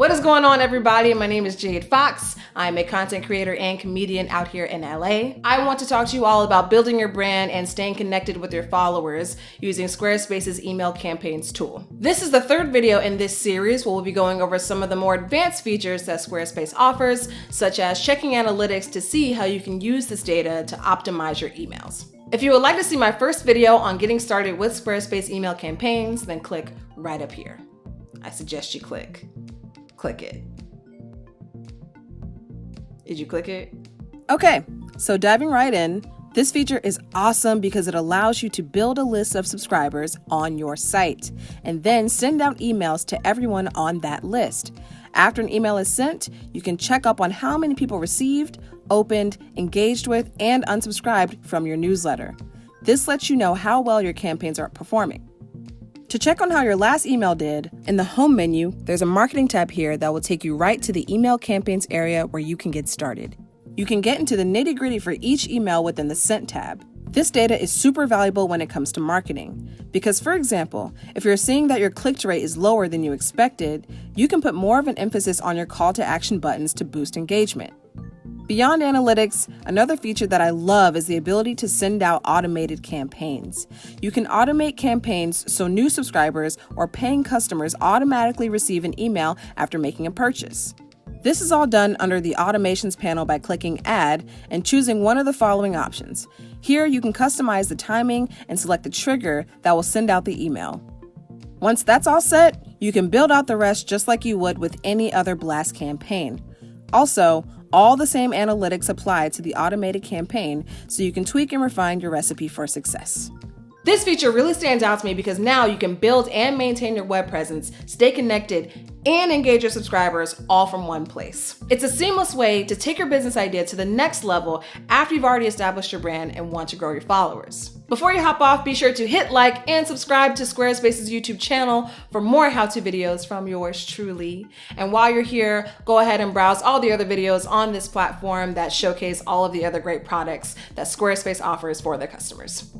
What is going on, everybody? My name is Jade Fox. I'm a content creator and comedian out here in LA. I want to talk to you all about building your brand and staying connected with your followers using Squarespace's email campaigns tool. This is the third video in this series where we'll be going over some of the more advanced features that Squarespace offers, such as checking analytics to see how you can use this data to optimize your emails. If you would like to see my first video on getting started with Squarespace email campaigns, then click right up here. I suggest you click it. Did you click it? Okay, so diving right in, this feature is awesome because it allows you to build a list of subscribers on your site and then send out emails to everyone on that list. After an email is sent, you can check up on how many people received, opened, engaged with, and unsubscribed from your newsletter. This lets you know how well your campaigns are performing. To check on how your last email did, in the home menu, there's a marketing tab here that will take you right to the email campaigns area where you can get started. You can get into the nitty-gritty for each email within the Sent tab. This data is super valuable when it comes to marketing. Because, for example, if you're seeing that your click rate is lower than you expected, you can put more of an emphasis on your call to action buttons to boost engagement. Beyond analytics, another feature that I love is the ability to send out automated campaigns. You can automate campaigns so new subscribers or paying customers automatically receive an email after making a purchase. This is all done under the Automations panel by clicking Add and choosing one of the following options. Here you can customize the timing and select the trigger that will send out the email. Once that's all set, you can build out the rest just like you would with any other blast campaign. Also, all the same analytics apply to the automated campaign, so you can tweak and refine your recipe for success. This feature really stands out to me because now you can build and maintain your web presence, stay connected, and engage your subscribers all from one place. It's a seamless way to take your business idea to the next level after you've already established your brand and want to grow your followers. Before you hop off, be sure to hit like and subscribe to Squarespace's YouTube channel for more how-to videos from yours truly. And while you're here, go ahead and browse all the other videos on this platform that showcase all of the other great products that Squarespace offers for their customers.